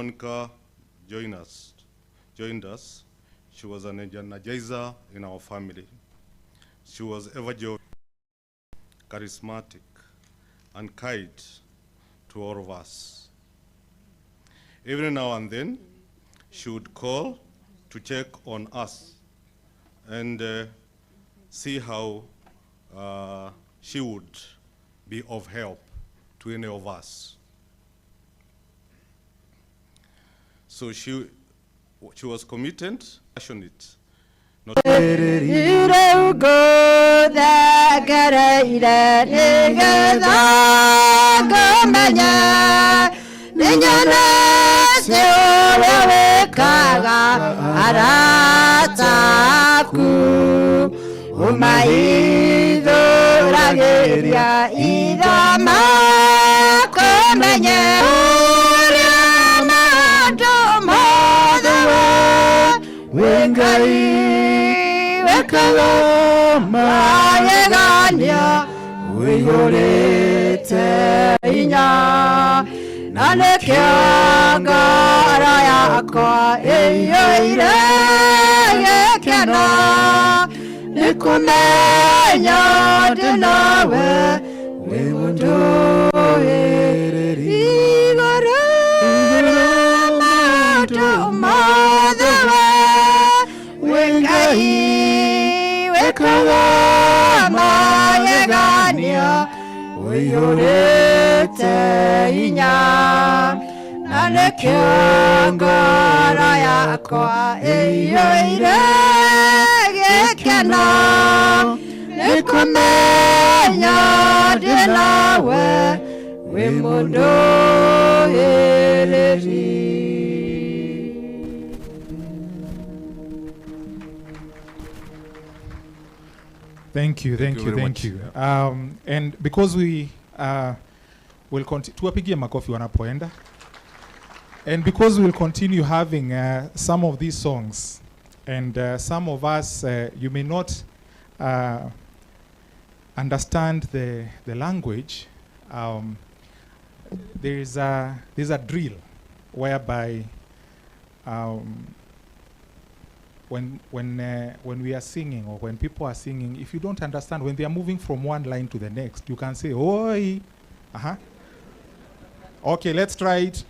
Monica joined us, she was an energizer in our family. She was ever jovial, charismatic, and kind to all of us. Every now and then, she would call to check on us and see how she would be of help to any of us. So she was committed, passionate. Wengai wekaloma yegania wigorete inya nanekianga yakwa eyoire yekena nikumenya dinawe wemundu igore Wekala yegania weyorete inya nanekiangara yakwa eyoire gekena nikumenya dinawe wemundu ereri. Thank you. And because we will continue, tuwapigie makofi wanapoenda. And because we will continue having some of these songs, and some of us, you may not understand the language, there's a drill whereby when we are singing, or when people are singing, if you don't understand, when they are moving from one line to the next, you can say, oi, Okay, let's try it.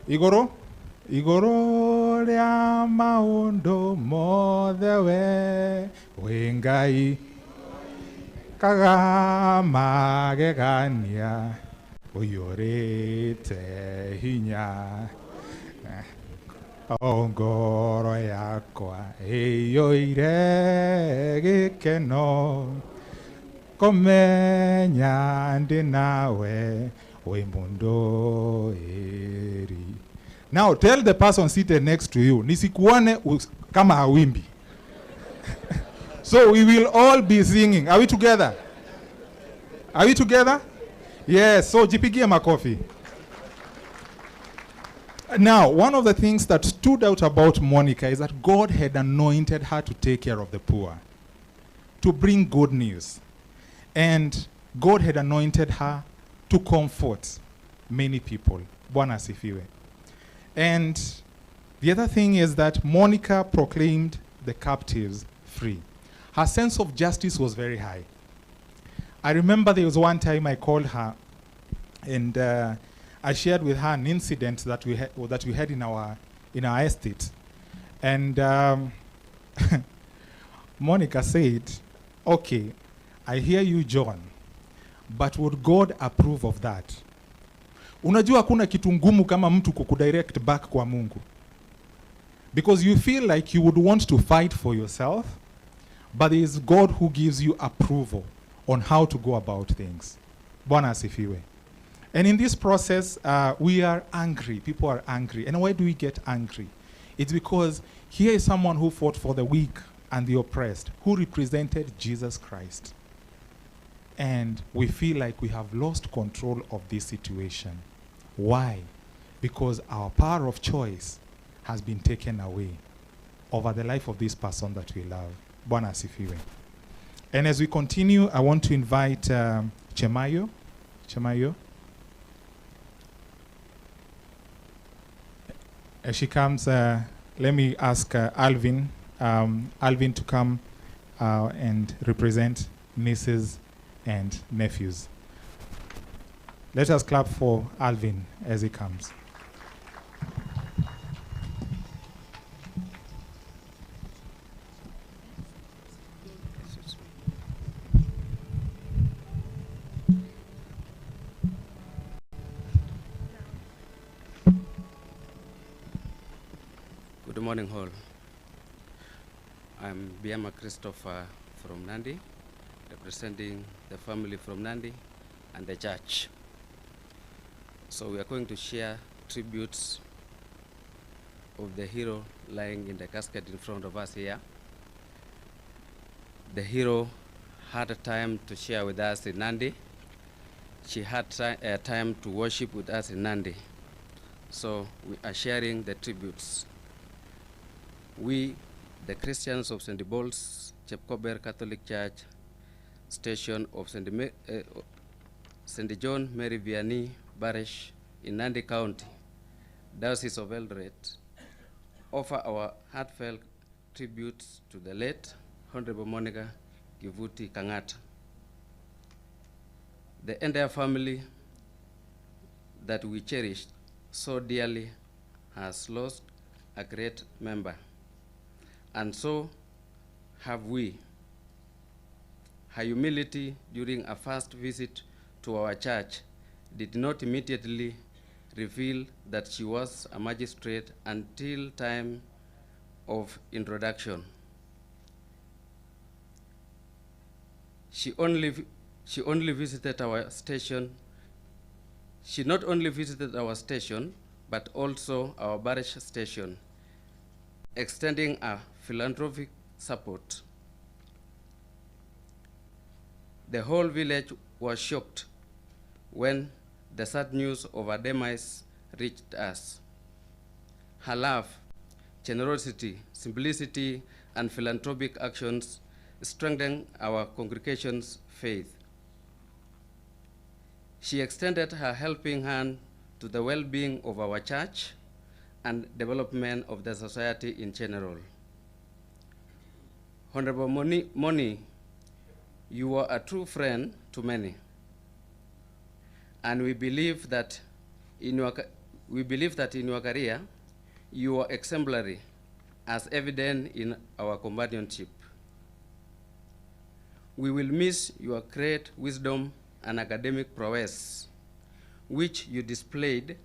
Igoro ria maundo mothewe wengai kagama gegania uyorete hinya ongoro yakwa eyoire gikeno komenya ndi nawe we mundo eri. Now tell the person seated next to you, nisikuone kama hawimbi. So we will all be singing. Are we together? Are we together? Yes, so jipigie makofi. Now, one of the things that stood out about Monica is that God had anointed her to take care of the poor, to bring good news. And God had anointed her to comfort many people. Bwana asifiwe. And the other thing is that Monica proclaimed the captives free. Her sense of justice was very high. I remember there was one time I called her, and I shared with her an incident that we had in our estate. And Monica said, okay, I hear you, John, but would God approve of that? Unajua hakuna kitu ngumu kama mtu kukudirect back kwa Mungu. Because you feel like you would want to fight for yourself, but there is God who gives you approval on how to go about things. Bwana asifiwe. And in this process, we are angry. People are angry. And why do we get angry? It's because here is someone who fought for the weak and the oppressed, who represented Jesus Christ. And we feel like we have lost control of this situation. Why? Because our power of choice has been taken away over the life of this person that we love. Bwana asifiwe. And as we continue, I want to invite Chemayo. As she comes, let me ask Alvin to come and represent nieces and nephews. Let us clap for Alvin as he comes. Good morning, all. I'm Biama Christopher from Nandi, representing the family from Nandi and the church. So we are going to share tributes of the hero lying in the casket in front of us here. The hero had a time to share with us in Nandi. She had time to worship with us in Nandi. So we are sharing the tributes. We, the Christians of St. Paul's Chepkober Catholic Church, station of St. John Mary Vianney Parish in Nandi County, Diocese of Eldoret, offer our heartfelt tributes to the late Honorable Monica Kivuti Kangata. The entire family that we cherished so dearly has lost a great member. And so have we. Her humility during a first visit to our church did not immediately reveal that she was a magistrate until time of introduction. She only visited our station. She not only visited our station, but also our parish station, extending a philanthropic support. The whole village was shocked when the sad news of her demise reached us. Her love, generosity, simplicity, and philanthropic actions strengthened our congregation's faith. She extended her helping hand to the well-being of our church and development of the society in general. Honorable Moni, you were a true friend to many, and we believe that in your career you were exemplary, as evident in our companionship. We will miss your great wisdom and academic prowess, which you displayed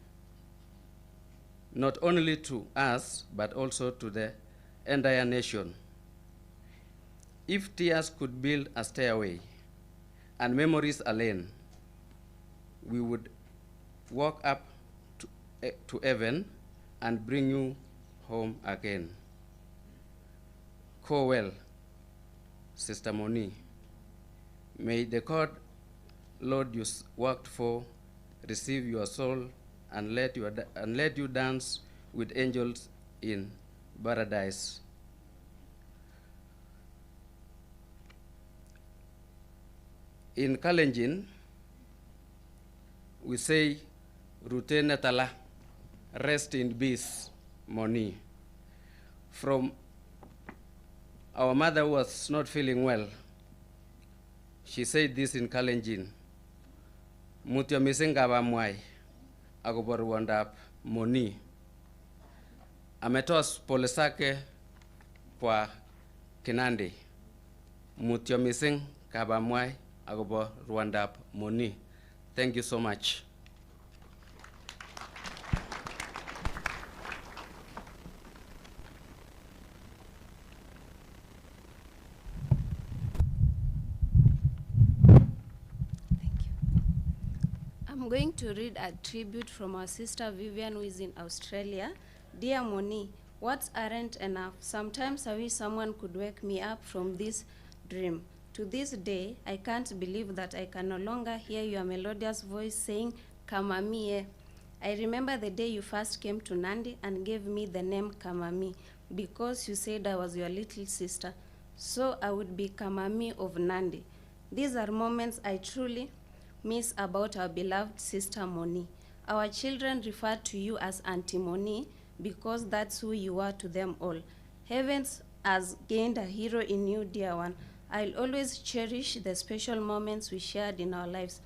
not only to us, but also to the entire nation. If tears could build a stairway and memories a lane, we would walk up to heaven and bring you home again. Go well, Sister Moni. May the God, Lord, you worked for receive your soul and let you dance with angels in paradise. In Kalenjin, we say, Rute Natala, rest in peace, Moni. From our mother who was not feeling well, she said this in Kalenjin, Mutya misenga ba mwai, agobor wandap Moni. Ametoa pole zake kwa Kinandi. Mutya miseng kaba mwai, agobor wandap Moni. Thank you so much. I'm going to read a tribute from our sister Vivian, who is in Australia. Dear Moni, words aren't enough. Sometimes I wish someone could wake me up from this dream. To this day, I can't believe that I can no longer hear your melodious voice saying, Kamamie. I remember the day you first came to Nandi and gave me the name Kamami because you said I was your little sister. So I would be Kamami of Nandi. These are moments I truly miss about our beloved sister Moni. Our children refer to you as Auntie Moni because that's who you are to them all. Heavens has gained a hero in you, dear one. I'll always cherish the special moments we shared in our lives.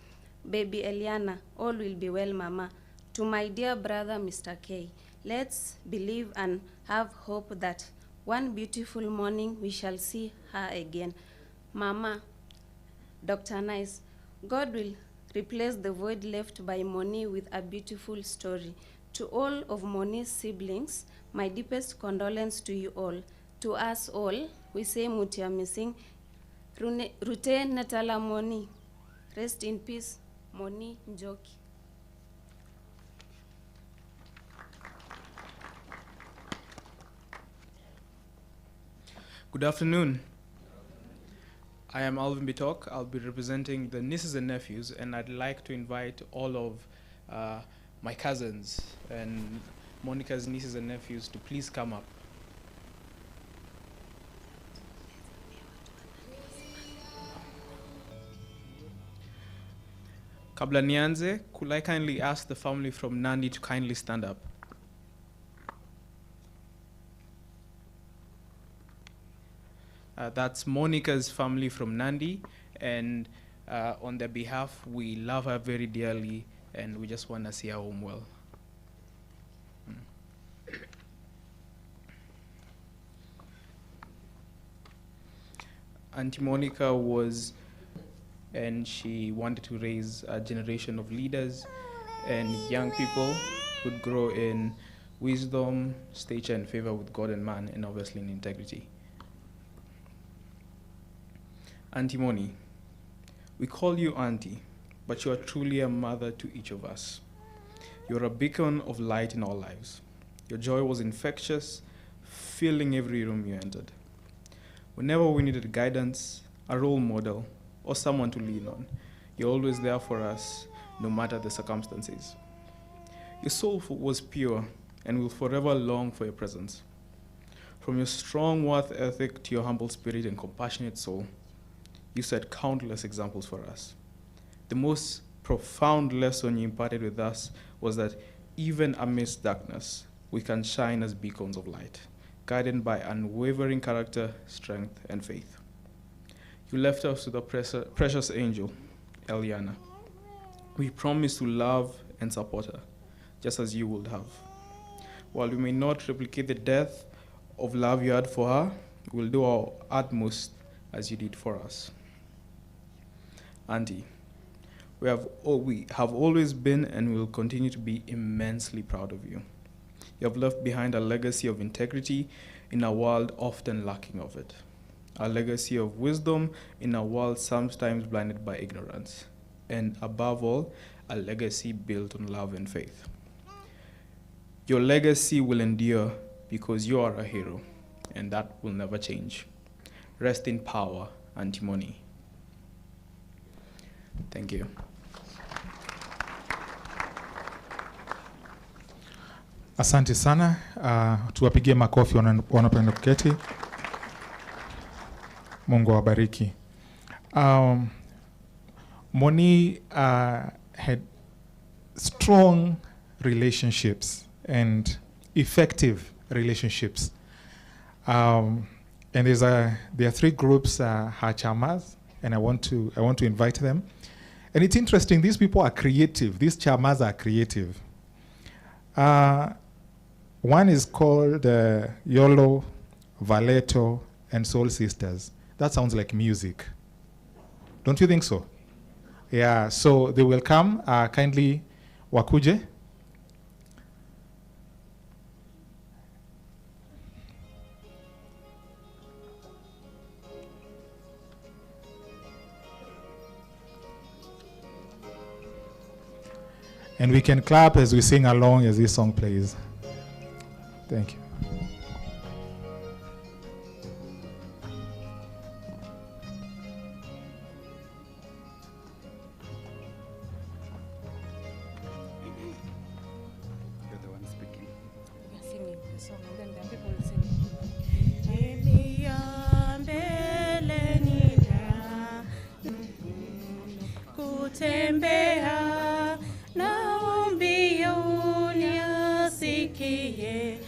Baby Eliana, all will be well, Mama. To my dear brother, Mr. K, let's believe and have hope that one beautiful morning we shall see her again. Mama, Dr. Nice, God will replace the void left by Moni with a beautiful story. To all of Moni's siblings, my deepest condolence to you all. To us all, we say Mutia missing. Rute Natala Moni. Rest in peace, Moni Njoki. Good afternoon. I am Alvin Bitok. I'll be representing the nieces and nephews, and I'd like to invite all of my cousins and Monica's nieces and nephews to please come up. Kabla nianze, could I kindly ask the family from Nandi to kindly stand up? That's Monica's family from Nandi, and on their behalf, we love her very dearly, and we just want to see her home well. Auntie Monica was, and she wanted to raise a generation of leaders and young people who'd grow in wisdom, stature, and favor with God and man, and obviously in integrity. Auntie Moni, we call you Auntie, but you are truly a mother to each of us. You're a beacon of light in our lives. Your joy was infectious, filling every room you entered. Whenever we needed guidance, a role model, or someone to lean on, you're always there for us, no matter the circumstances. Your soul was pure and will forever long for your presence. From your strong worth ethic to your humble spirit and compassionate soul, you set countless examples for us. The most profound lesson you imparted with us was that even amidst darkness, we can shine as beacons of light, guided by unwavering character, strength, and faith. You left us with a precious angel, Eliana. We promise to love and support her, just as you would have. While we may not replicate the depth of love you had for her, we'll do our utmost as you did for us. Auntie, we have always been and will continue to be immensely proud of you. You have left behind a legacy of integrity in a world often lacking of it. A legacy of wisdom in a world sometimes blinded by ignorance. And above all, a legacy built on love and faith. Your legacy will endure because you are a hero, and that will never change. Rest in power, Auntie Moni. Thank you. Asante sana. Tuwapigie makofi wanapenda kuketi. Mungu awabariki. Moni had strong relationships and effective relationships. And there are three groups, her chamas, and I want to invite them. And it's interesting, these people are creative. These chamas are creative. One is called Yolo, Valeto, and Soul Sisters. That sounds like music. Don't you think so? Yeah, so they will come, kindly wakuje. And we can clap as we sing along as this song plays. Thank you. You're the one speaking. We are singing the song and then the people will sing. Kutembea na mbioni ya siki Kiye,